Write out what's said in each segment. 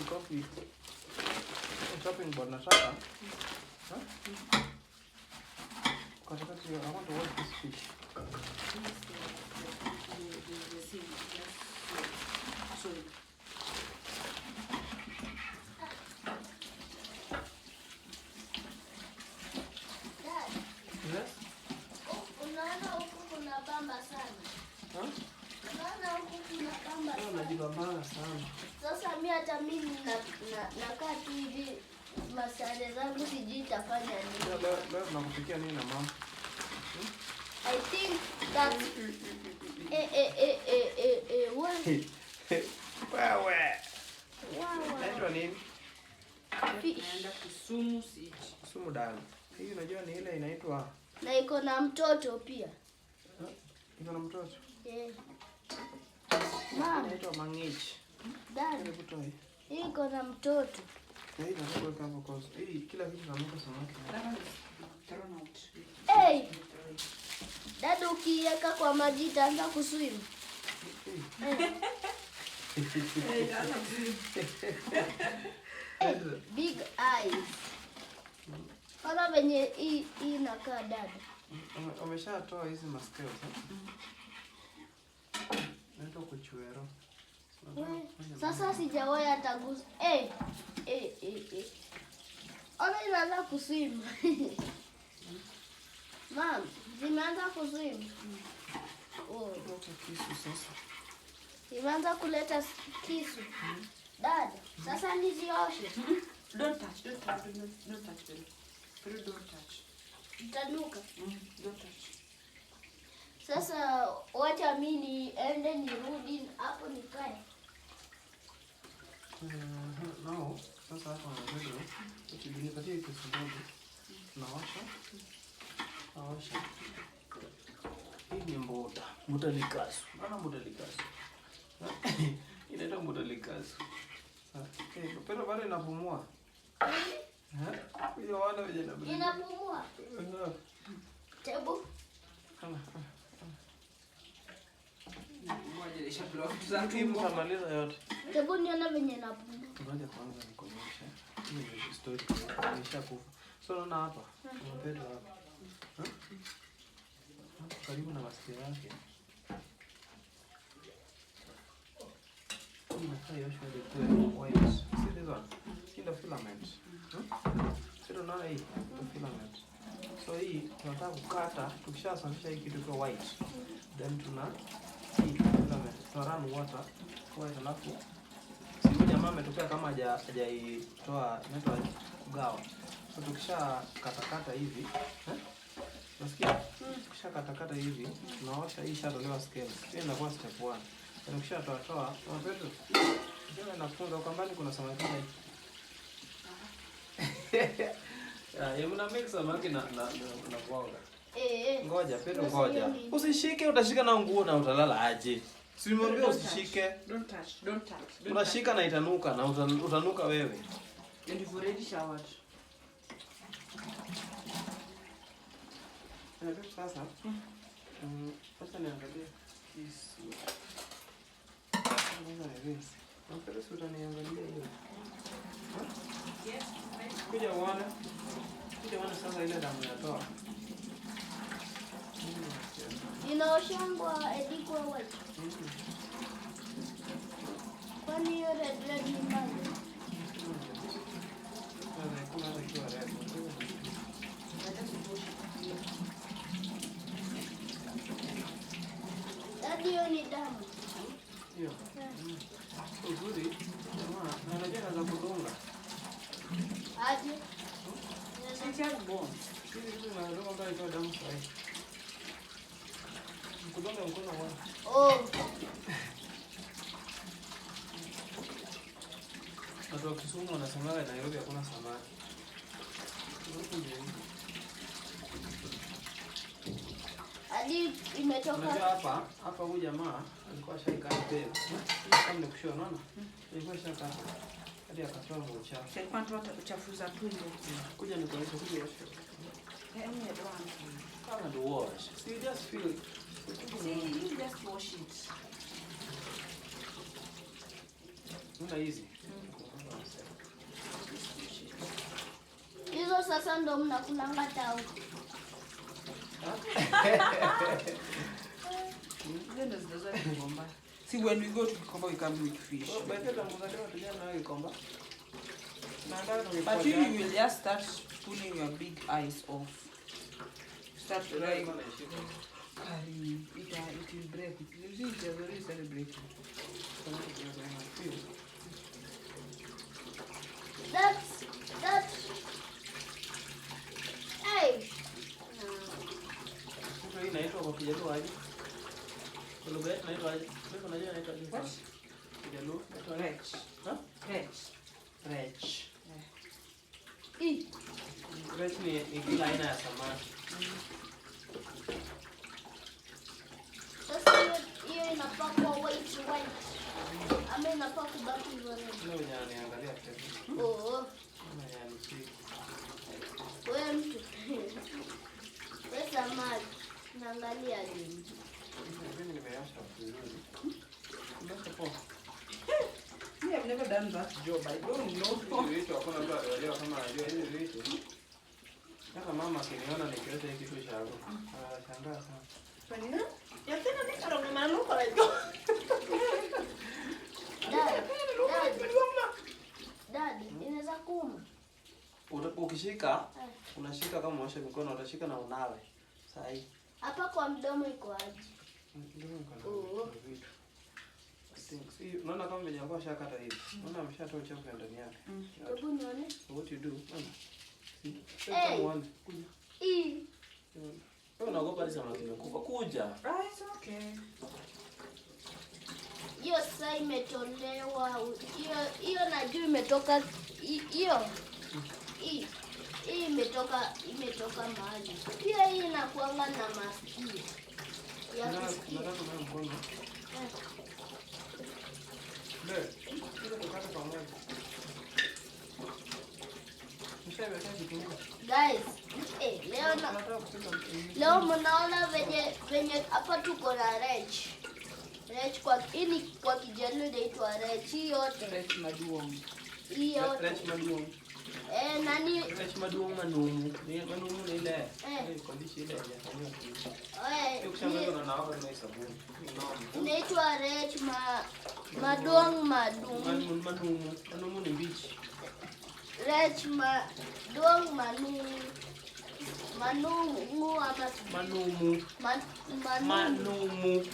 coffee. Chopping board nataka. Huh? I want to wash this fish. Yes? Unaona huku kuna bamba sana. Huh? Unaona huku kuna bamba sana. Unajibambana sana. Sasa hata mimi nakaa tu hivi masare zangu sijui itafanya nini. Leo tunakupikia nini na mama? I think that what? Wewe. Wow. Naitwa nini? Fish. Naenda Kisumu City. Sumu dani. Hii unajua ni ile inaitwa Na iko na mtoto pia. iko na mtoto. Eh. Mama, Inaitwa mangichi. dad, Hebu toa hii. hii iko na mtoto. Hii nataka hapo kwa hii kila kitu kinanuka samaki. That one is thrown out. Hey, dad ukiweka kwa maji itaanza kuswim. Big eyes. Ona venye hii inakaa dad. Umeshatoa hizi maskeo sasa? Naitwa kuchuero. Sasa sijawahi hata gusa. Ona inaanza kuswim. Mom, zimeanza kuswim. Oh, Leta kisu sasa. imeanza kuleta kisu. Dad, sasa nizioshe. Don't touch, don't touch, don't touch, baby. Baby, don't touch. Itanuka. Don't touch. Sasa wacha mimi niende nirudi hapo nikae. Nao sasa hapa wanajua ukinipatia kisu dogo tunaosha. Naosha. Hii ni mboda. Mboda likasu. Ana mboda likasu. Inaitwa mboda likasu. Pero bado inapumua. Hiyo wana vijana bado. Inapumua. Tebu. Ngoja nisha block tu za Hii tumbo. mtamaliza yote. Tebu niona venye inapumua. Ngoja kwanza nikuonyeshe. Hii ni story. Nimeshakufa. So unaona hapa. Unapewa hapa. Hapa karibu na masikio yake. Hii inakaa yoshwa the white. See this one? See the filament. Sio unaona hii? The filament. So hii tunataka kukata, tukishasafisha hii kitu kwa white. Then tuna hii filament. Tuna run water white alafu siku jamaa ametokea kama hajaitoa inaitwa kugawa. So tukisha katakata hivi, nasikia? Tukisha katakata hivi, tunaosha hii shatolewa scale. Hii inakuwa step 1. Na tukisha toa, unapewa ndio inafunga kwa mbali kuna samaki hii. Ya mna mix samaki na kuoga. Ngoja, Pedro ngoja. Usishike utashika na nguo na utalala aje. Si nimwambia usishike. Don't touch, don't touch. Unashika na itanuka na utanuka wewe. And you've already showered. Sasa. Sasa niangalie kisu. Mbona hivi? Napenda sura niangalie hiyo. Yes. Kuja uone. Kuja uone sasa ile damu inatoa. Inaoshangwa edikwa white. Kwani hiyo red ni mbaya? Kuna hata ikiwa red. Dadi hiyo ni damu. Hiyo. Uzuri. Jamaa, na unajua naweza kudunga. Aje. It has bones. Hivi vitu vinadunga mpaka ikiwa damu sahihi. Kudunga mkono wangu. Oh, Watu wa Kisumu wanasemaga Nairobi hakuna samaki. hadi imetoka. Unajua hapa huyu jamaa alikuwa shaikata pale. Kama nikushia unaona? Alikuwa shakata. Hadi akatoa mcha. Sasa ndio utachafuza tumbo. Kuja nikuonyeshe kuja washe. Any other one. Kama the wash. So you just feel it. See, you just wash it. Una easy. sasa ndo mnakulanga tau. See, when we go to Gikomba, we come with fish. But you will just start pulling your big eyes off. Start trying. Curry. It will break. You see, it's already celebrating. That's. Hey. hii inaitwa kwa Kijaluo aje? Kwa lugha yetu inaitwa aje? Wewe unajua inaitwa aje? What? Kijaluo inaitwa Rech. Ha? Rech. Rech. Hii. Rech ni kila aina ya samaki. Sasa hiyo inapakwa white. Ama inapakwa kubaki hivyo. Leo niangalia tena. Oh. Wewe mtu. Wewe samaki. Naangalia nini? Mimi nimeosha vizuri. Ndio poa. Me, I've never done that job. I don't know. Hivi vitu hakuna mtu anaelewa kama anajua hivi vitu. Sasa mama akiniona nikiosha hiki kitu cha hapo. Anashangaa sana. Kwani? Ya tena ni karo na manuko la hiyo. Dad, inaweza kuuma. Ukishika, unashika kama unaosha mikono, utashika na unawe. Sasa hii. Hapa kwa mdomo iko aje? Ndio vitu. See, unaona kama mwenyewe shakata hivi. Unaona ameshatoa uchafu ndani yake. Hebu nione. What you do? Unaona? Hey. Kuja. Hii. Wewe unaogopa hizo samaki zimekufa. Kuja. Right, okay. Hiyo sasa imetolewa. Hiyo najua imetoka hiyo. Hii imetoka mahali. Pia hii inakuanga na masikio. Ya kusikia. Nataka kuona mkono. Ndio. Hizo tukata pamoja. Guys, leo mnaona venye hapa tuko na rech. Rech kwa ini kwa Kijaluo inaitwa rech yote. Rech maduong. Hiyo. Rech maduong. Nani? Rech maduong manumu. Ni manumu ni ile. Kondishi ile ya kufanya kitu. Ukishamaliza unaoga na sabuni. Inaitwa rech maduong maduong. Manumu ni mbichi. Rech maduong manumu. Manumu ama manumu. Manumu.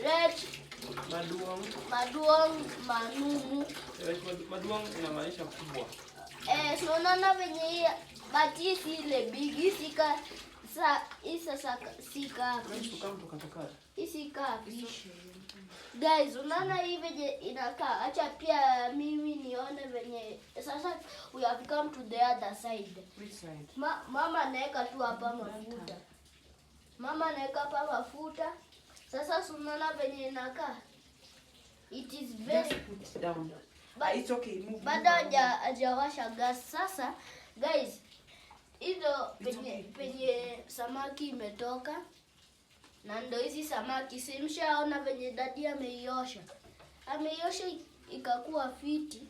Rech maduong manumu. Rech maduong inamaanisha kubwa. Tunaona venye bati si ile big sika sasa sika isika fish. Guys, unaona hii venye inakaa. Acha pia mimi nione venye sasa we have come to the other side. Which side? Mama anaweka tu hapa mafuta. Mama anaweka hapa mafuta. Sasa unaona venye inakaa. It is very just put down. It's okay. Move. Bado hajawasha gas. Sasa guys, hizo penye samaki imetoka. Na ndo hizi samaki simshaona venye dadi ameiosha. Ameiosha ikakuwa fiti.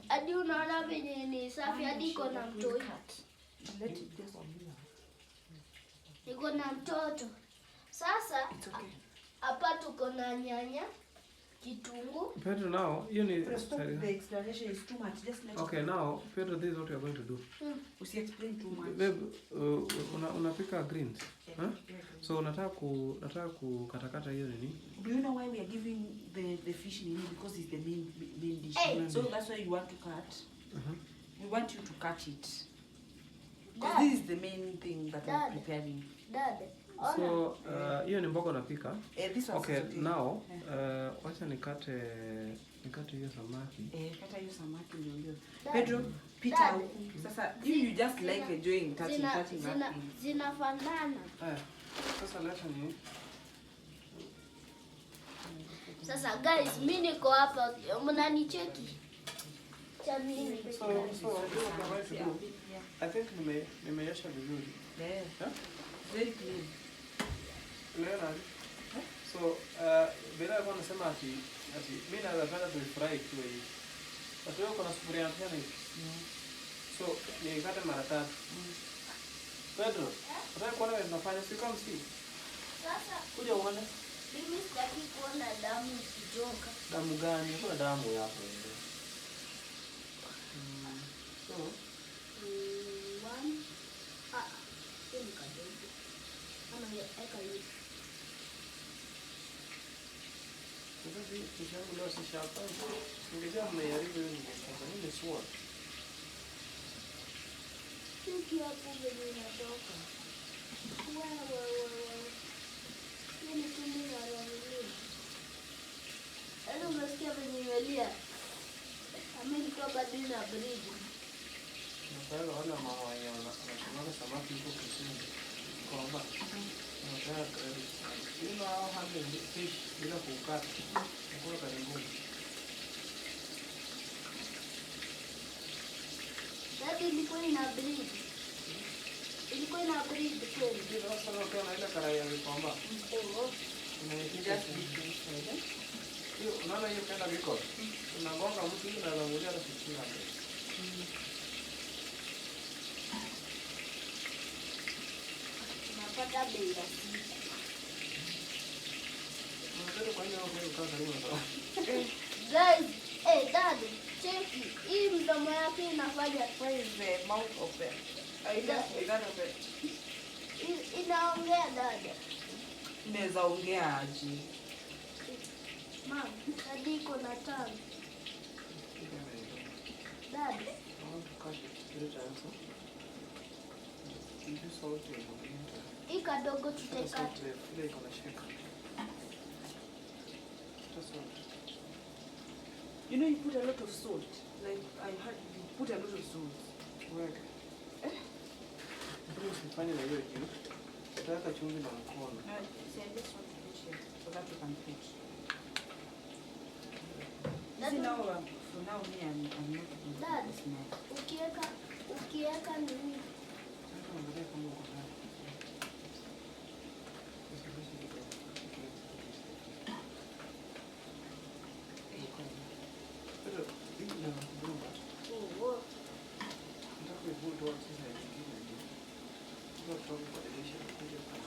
Hadi unaona venye ni safi hadi iko na mtoto. Iko na mtoto. Sasa hapa tuko na nyanya, kitunguu. Pedro, now you need. The explanation is too much. Just let. Okay, now Pedro, this is what you are going to do. Usi explain too much. Babe, unapika greens. Huh? So nataka kukatakata hiyo nini? Do you know why we are giving the fish nini? Because it's the main dish. Hey. So that's why you want to cut. We want you to cut it. Because Dad. this is the main thing that Dad. we're preparing. Dad. So hiyo ni mboga unapika. This was Okay, today. now wacha nikate hiyo samaki. Kata hiyo samaki ndio. Dad. Pedro, pita Dad. huku. Sasa you just like enjoying touching that. Zinafanana. Sasa leta ni. Sasa guys, mimi niko hapa, mnanicheki. Cha mimi. So what you are going to do? I think nimeyosha vizuri. Yeah. Huh? Very clean. Unaona? So bila kwa nasema ati mimi naweza penda tu fry tu hii. But wewe kuna sufuria tena hivi. So nikate mara 3. Pedro, unataka kuona vile tunafanya si kama si? Sasa Kuja uone. mimi sitaki kuona damu ikitoka. Damu gani? Kuna damu yapo ile. So, One. Ni kadogo. Ama eka hivi. sasa hivi kishangu leo si shapa. Ningejua mmeharibu hiyo ningepata. Ni sword. Siki hapo venye inatoka. Wewe. Ni tumi ya rangi. Hello, umesikia venye imelia? Amenitoka dina bridge. Nataka wana mama yao na samaki huko kusini. Kwamba nataka credit. You know how handle fish bila kukata. Kwa karibu. Dadi ilikuwa ina bridge. Ilikuwa ina bridge kweli. Ndio sasa unaona ile karai ya kwamba. Oh. Just hiyo unaona hiyo kenda biko. Unagonga mtu na anaangulia na kuchia hapo. Napata bei ya sita. Unataka kwa nini wewe ukaa karibu na sawa? Guys, dad, cheki. Hii mdomo yake inafanya The mouth of it. That of it. inaongea dada. Inaweza ongea aje? Mom, dadi iko na tongue. Dad, hii kadogo tuteka. You know, you put a lot of salt. Like I heard you put a lot of salt. Usifanye na hiyo juu. Utaweka chumvi na mkono. No, see, I just want to put here so that you can put. See, now, for now, me, I'm not going Dad, to smell. ukiweka nini? Angalia kama uko ndani. Pero hii ndio kudunga. Oh. Nataka kuivuta sasa nyingine ndio. Ndio kubadilisha kuja kwa.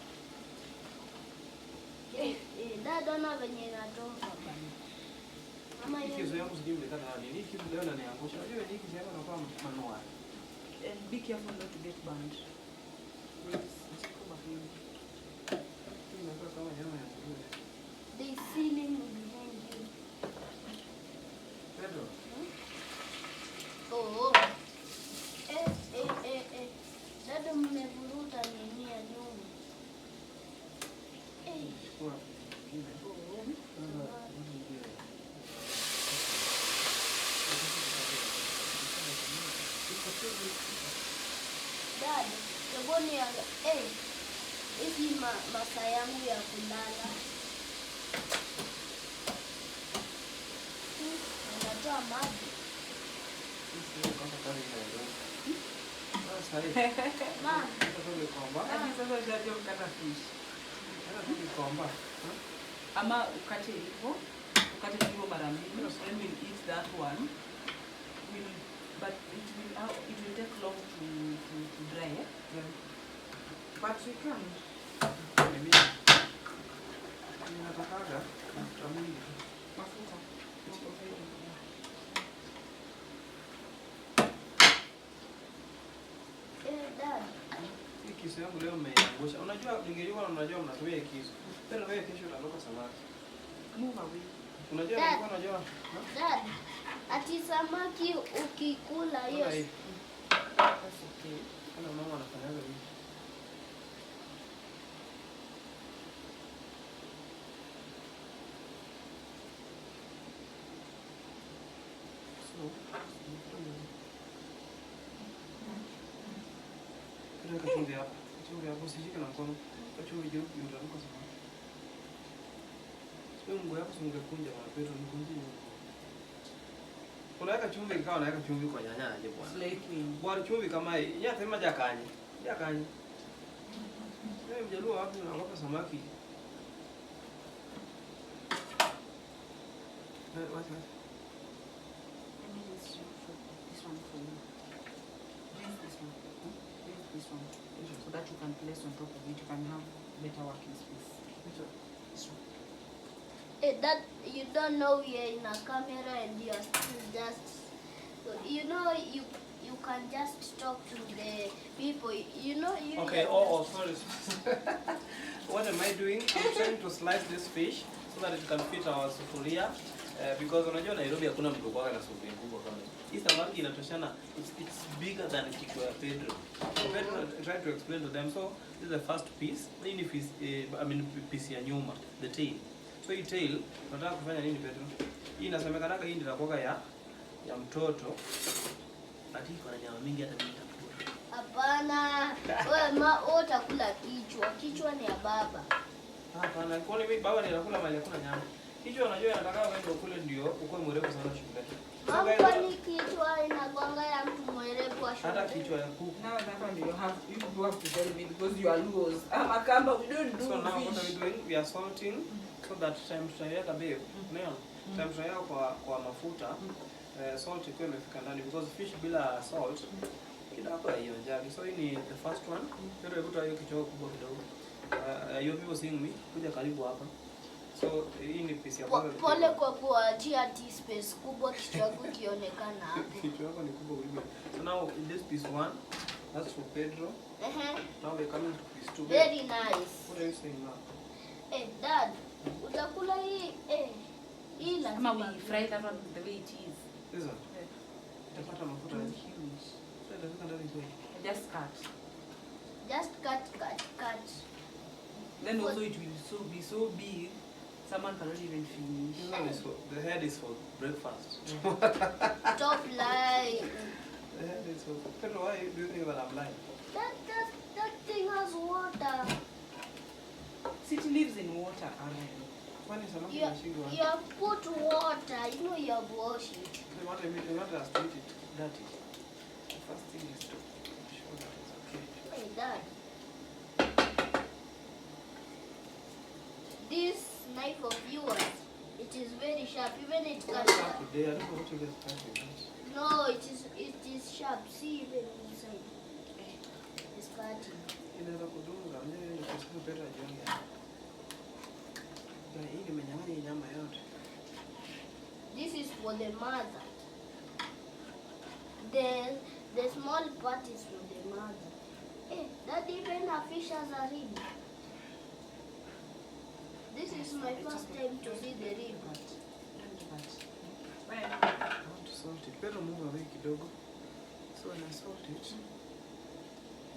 Dad, ona venye inatoka bana. Mama Hiki hiyo. kizo yangu sijui mlekana nani. Hiki kizo leo naniangusha. Unajua hiki kizo yangu nakuwa manual. And be careful not to get burned. Hii inakuwa kama nyama ya nguruwe. They ceiling behind you. Pedro. Oh. Dada mmevuruta nini ya nyuma? Chukua ingine. Dad, sabuni ya hizi masaa yangu ya kulala. Natoa maji. Mom, Hadi sasa hujajua kukata fish. Ama ukate hivyo, ukate hivyo mara mbili, then we'll eat that one. But it will take long to dry, eh? But we can. Mafuta. Dad. Hii kisu yangu leo mmeiangusha. Unajua ningejua unajua mnatumia kisu. Pero wewe kesho utatoka samaki. Move away. Unajua Dad. nilikuwa najua. Dad, ati samaki ukikula hiyo. That's okay. Kana mama anafanyaga hivi. Kuna kachumvi hapa. Kachumvi hapo usishike na mkono. Kachumvi juu utaruka sana. Sio mguu yako singekunja kwa peto nikunjie. Unaweka chumvi ikawa unaweka chumvi kwa nyanya aje bwana. Flaking. Bwana chumvi kama hii, nyanya sema jakanye. Jakanye. Wewe mjaluo wapi unaogopa samaki? Wacha. Maybe this one for you. this one. Use this one. So that you can place on top of it. You can have better working space. This one. That you don't know we are in a camera and you are still just, you know, you can just talk to the people. You know you. Okay. Oh, sorry. What am I doing? I'm trying to slice this fish so that it can fit our sufuria. Because unajua Nairobi hakuna mtu kwa na sufuria kubwa kama hii. Hii samaki inatoshana. It's bigger than kichwa ya Pedro. So Pedro tried to explain to them. So this is the first piece. Hii ni piece, piece ya nyuma, the tail. So hii tail tunataka kufanya nini Pedro? Hii inasemekana hii ndio itakuwa ya mtoto. Ati iko na nyama mingi hata mimi nitakula. Hapana. Wewe utakula kichwa. Kichwa ni ya baba. Hapana, kwani mimi baba ninakula mali hakuna nyama. Kichwa unajua nataka wewe ukule ndio ukoe mrefu sana shule. Hapa ni kichwa inakwanga ya mtu mwerevu wa shule. Hata kichwa ya kuku. Now that one you have to tell me because you are Luos. Makamba, we don't do So now fish. what are we doing? We are salting so that time tunaiweka babe. Unaona? Time tunaiweka kwa mafuta. Salt ikuwe imefika ndani because fish bila salt kidogo haionjagi. So hii ni the first one. Ndio ikuta hiyo kichwa kubwa kidogo. You people seeing me? Kuja karibu hapa. So hii ni piece ya kwanza. Pole kwa kuachia T-space kubwa kichwa yako kionekana hapo. Kichwa yako ni kubwa kuliko. So now in this piece 1, that's for Pedro. Now we're coming to piece 2. Very nice. What are you saying now? Dad, utakula hii hii Ama lazima. we fry that one the way it is. This one. Itapata mafuta Too hivi. huge. Sasa itafika ndani kwa. Just cut. Just cut. Then also it will be so big, someone cannot even finish. This one is for, the head is for breakfast. Stop lying. The head is for. Pedro, why do you think that I'm lying? That thing has water. It lives in water, Aaron. Kwani samaki You inashindwa? have put water. You know you have washed it. They want us to eat it dirty. The first thing is to show that it's okay. Hey, Dad. This knife of yours, it is very sharp. Even it can. What's up today? I don't know what you guys are talking about. No, it is sharp. See even inside. It's cutting. Inaweza kudunga mwenyewe ni kusema Pedro ajione. Na hii nimenyang'anya hii nyama yote. This is for the mother. The small part is for the mother. That even a fish has a rib. This is my first time to see the rib. I want to salt it. Pedro move away kidogo. So when I salt it.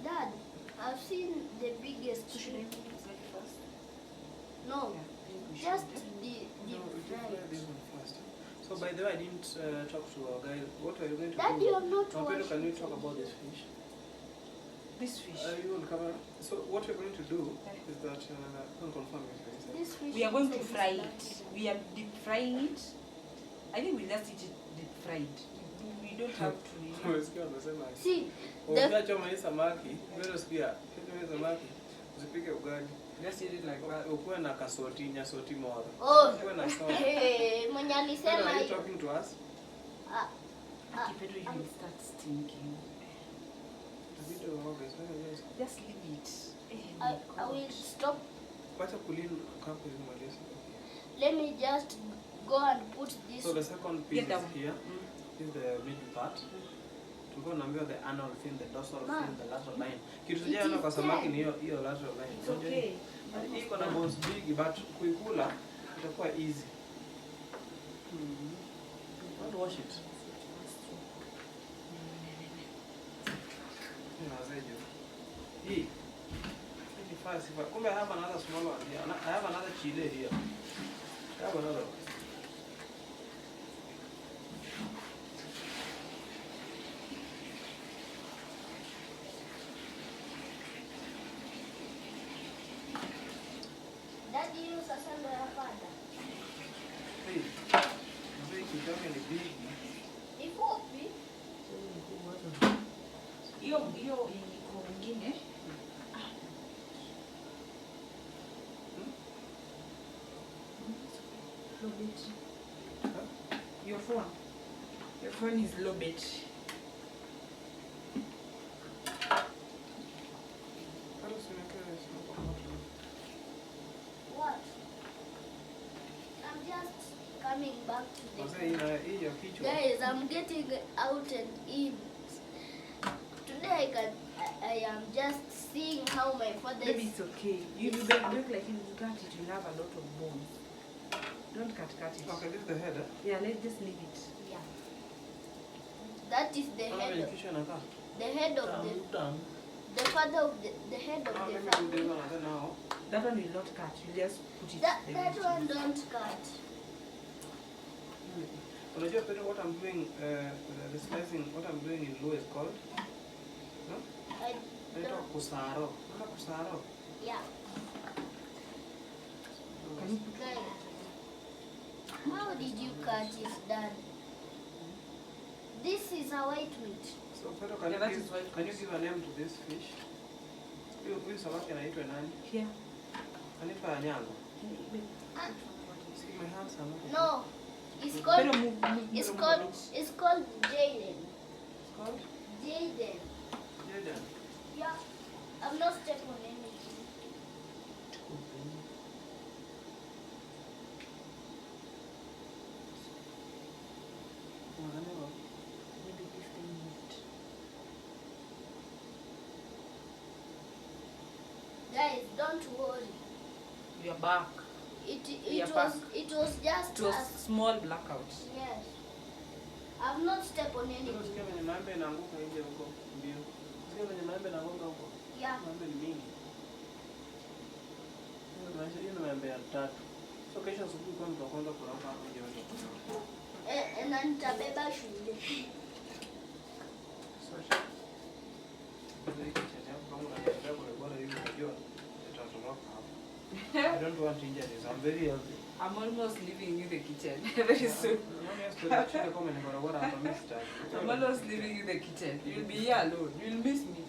Dad, I've seen the biggest Should I shrimp. put this like first? No, Yeah, I think we should. just No, the we did fry fried. this one first. So by the way, I didn't talk to our guy. What are you going to Dad, do? you are not Now, Pedro, can you washing talk it. about this fish? This fish. Are you on camera? So what we're going to do is that don't confirm if you're inside. This fish We are going to inside is fry black. it. We are deep frying it. I think we just eat it deep fried. We don't have to. Umesikia wanasema See, ukiachoma hii samaki, wewe sikia, hii samaki usipike ugali. Just eat it like that. Ukuwe na kasoti, nyasoti moja. oh, Ukuwe na sauce. mwenye Pedro, alisema are you hiyo. talking to us? Okay, Pedro, you will start stinking. The video always, yes. Just leave it. I will stop. Wacha kulin kapo hizo malezi. Let me just go and put this. So the second piece Get down. is here. This is the middle part. Tulikuwa tunaambiwa the anal fin, the dorsal fin, the lateral line. Kitu sijaona kwa samaki ni hiyo lateral line. It's okay. Hii iko na bones big but kuikula itakuwa easy. Don't wash it. Unawezaje? Hii ni fast. Kumbe I have another small one here. I have another chile here. I have another one. Daddy, hiyo sasa ndo yapanda. Hey, mzee kichwake ni big. Ni fupi. Hiyo iko mwingine. Low bit. Your phone is low bit. coming back to the Hii ya kichwa. guys. I'm getting out and in. Today I am just seeing how my father Maybe is. it's okay. You look like if you cut it, you'll have a lot of bones. Don't cut it. Okay, this is the head. Yeah, let's just leave it. Yeah. That is the Kama head vile of kichwa inakaa. the head of the father of the head of the Mimi family. ndio nao. That one will not cut. You just put it That there. one don't cut. Unajua Pedro, what I'm doing, the slicing, what I'm doing in Luo is called? No? I Naitwa don't. kusaro. Unaona kusaro? Yeah. Can you put Guys, how did you cut it, Dad? This is a white meat. So Pedro, can, Yeah, you that give, is white can you give a name to this fish? Huyu samaki anaitwa nani? here? Anipa nyanga. Ah, See my hands are not. no, it's Pero called move it's called Jaden. It's called Jaden. Jaden. Yeah. I'm not stepping on anything. Maybe 15 minutes. Guys, don't worry. We are back. It are was just It was us. small blackout. Yes. I've not stepped on anything. Unasikia venye maembe inaanguka nje huko mbio. Unasikia venye maembe inaanguka huko. Yeah. Maembe ni mingi. Hiyo ni maembe ya tatu. So kesho asubuhi kwa mtu kwanza kunaomba hapo nje wote. Na nitabeba shule. Sasa. Ndio hiki cha jambo kama unaniambia kwa bora hivi unajua itatoroka hapo. I don't want injuries. I'm very healthy. I'm almost leaving you the kitchen very soon. I'm almost leaving you the kitchen. You'll be here alone. You'll miss me.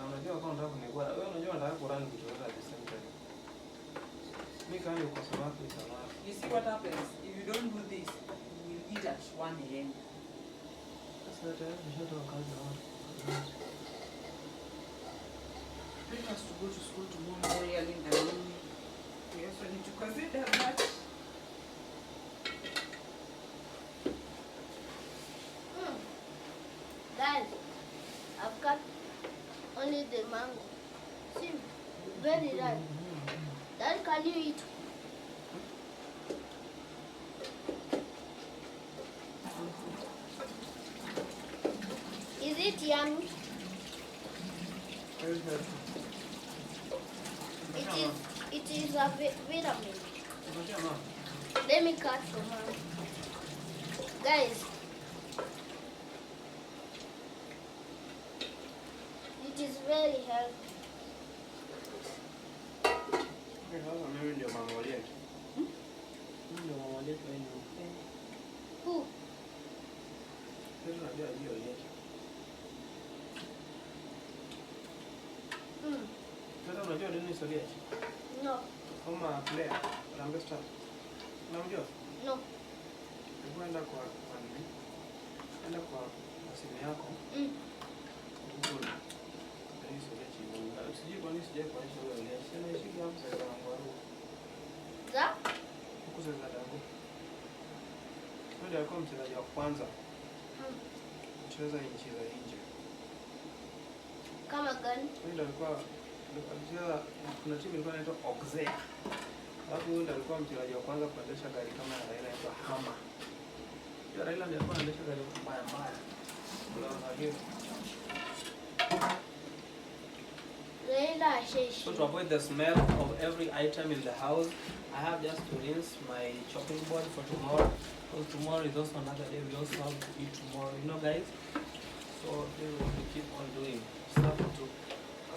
Unajua kama unataka kunigora, wewe unajua nataka kurani vitu vyote at the same time. Mimi kama ni kwa sababu ni salama. You see what happens? If you don't do this, you will eat at 1 a.m. Sasa tayari nimeshatoka kazi na watu. Bring us to go to school tomorrow very early in the morning. We also need to consider that. Guys, I've cut only the mango. See, very ripe. Dad, can you eat? Is it yummy? Very healthy. It is a vitamin. Unajua mama? Let me cut for mom. Guys, it is very healthy. Sasa mimi ndio mama wa yetu. Mimi ndio mama wa yetu wenyewe. Who? Sasa unajua hiyo yetu. Sasa unajua nini historia yake? No, Kama player, Harambee Stars. Unamjua? no. Unaenda kwa nini? Enda kwa simu yako. Google. Hii historia chini. Sijui kwa nini sijai kuanisha wewe leo. Sina ishiki hapo sasa na ngwaru. Za? Huko sasa dango. Ndio alikuwa mchezaji wa kwanza kucheza nchi za nje. Kama gani? Ndio alikuwa alicheza, kuna timu ilikuwa inaitwa Auxerre. Alafu ndio alikuwa mchezaji wa kwanza kuendesha gari kama ya Raila inaitwa Hummer. Ndio Raila ndiye alikuwa anaendesha gari mbaya mbaya. So to avoid the smell of every item in the house, I have just to rinse my chopping board for tomorrow. Because tomorrow is also another day. We also have to eat tomorrow, you know, guys. So this is what we keep on doing. Safi tu.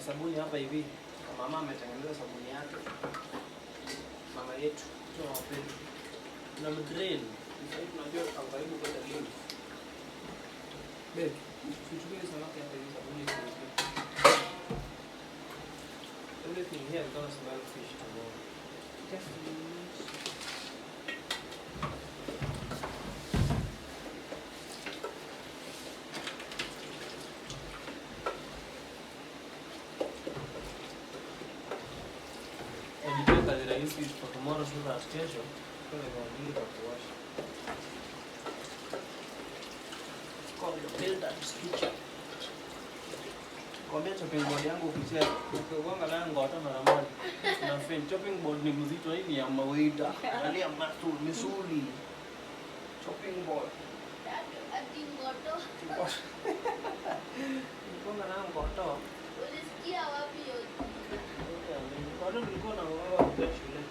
Sabuni hapa hivi. Mama ametengeneza sabuni yake. Mama yetu tunawapenda. Na mgrain. Sasa hivi tunajua karibu kwa dalili. Babe, tuchukue samaki hapa hivi sabuni hivi. Everything here is gonna smell fish tomorrow. Just a minute. Najipea kazi rahisi for tomorrow so that kesho Kwa nimewajiri kwa kuwasha. Call the builder's kitchen. Kwambia chopping board yangu ukicheza, ukigonga nayo ngoto mara moja. Na fin chopping board ni mzito, hii ni ya mawaida. Angalia misuli. Chopping board. Ati ngoto. Ukigonga nayo ngoto. Ulisikia wapi hiyo? Ngoto nilikuwa na ngoto kwa shule.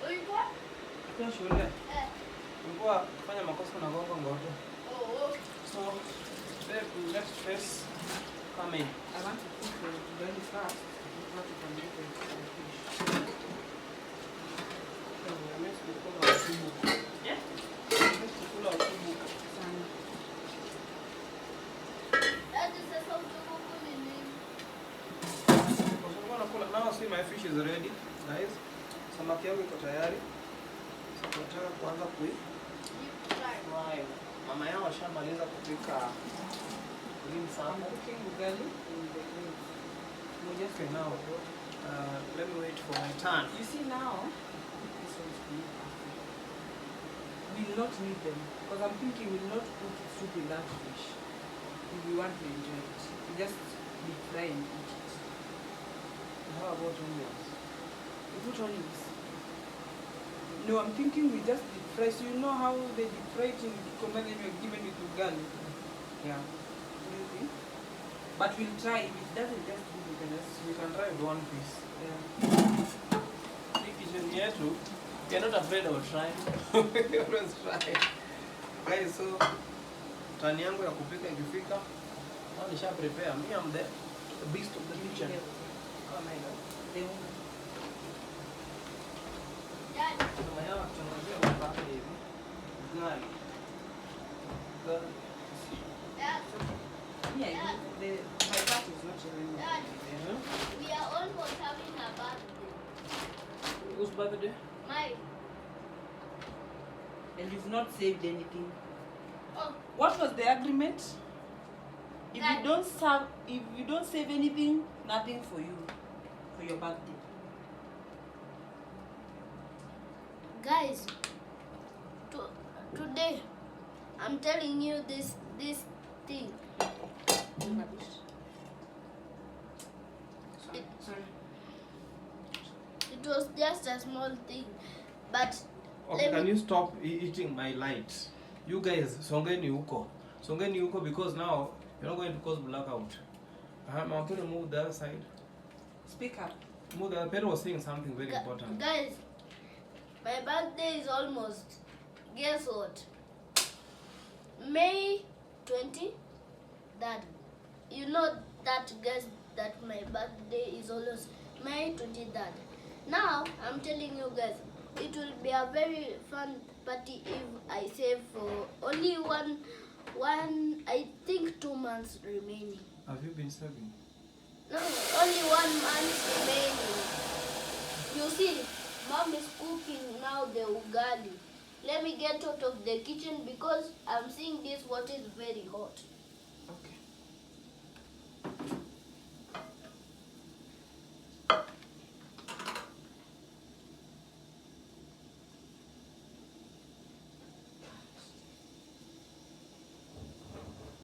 Ulikuwa? Kwa shule. Nilikuwa kufanya makosa na gonga ngoto. Oh. So, let's face come in. I want to cook the ugali first. Before you can make the fish. Yeah? Sana. Ati sasa utukuku ni nini? Now see my fish is ready, guys. Samaki yangu iko tayari. Sasa nataka kuanza kui fry. Mama yao ashamaliza kupika green I'm salmon. cooking ugali in the grill. Okay, now let me wait for my turn. You see now, this one's good. We will not need them because I'm thinking we will not put soup in that fish if we want to enjoy it. We just deep fry and eat it. How about onions? We put onions. No, I'm thinking we just deep fry. So you know how they deep fry it in Kikoma and you're given it ugali? Yeah. What do you think? But we'll try. If it doesn't just do it, then We can try with one piece. yeah. Hii kitchen yetu, we are not afraid of trying. We always try. Guys, so turn yangu ya kupika ikifika, now nisha prepare. Me, I'm the beast of the kitchen. Oh my God. Dad, Mama yao akitangazia mpaka hivi. Ugali. Ugali. Dad, Yeah, my part is not even. Dad, Uh-huh. we are almost having a birthday. Whose birthday? Mine. And you've not saved anything. Oh, What was the agreement? If That- if you don't save anything, nothing for you for your birthday. guys, today I'm telling you this thing. Sorry. It was just a small thing, but Okay, Let can me- you stop eating my light? You guys, songeni huko. Songeni huko because now you're not going to cause blackout. I'm going to move the other side. Speak up. Move the Pedro was saying something very important. guys, my birthday is almost. Guess what? May 20. That you know that guys that my birthday is almost May 23rd. Now I'm telling you guys, it will be a very fun party if I save for only one. I think 2 months remaining. Have you been serving? No, only 1 month remaining. You see, Mom is cooking now the ugali. Let me get out of the kitchen because I'm seeing this water is very hot.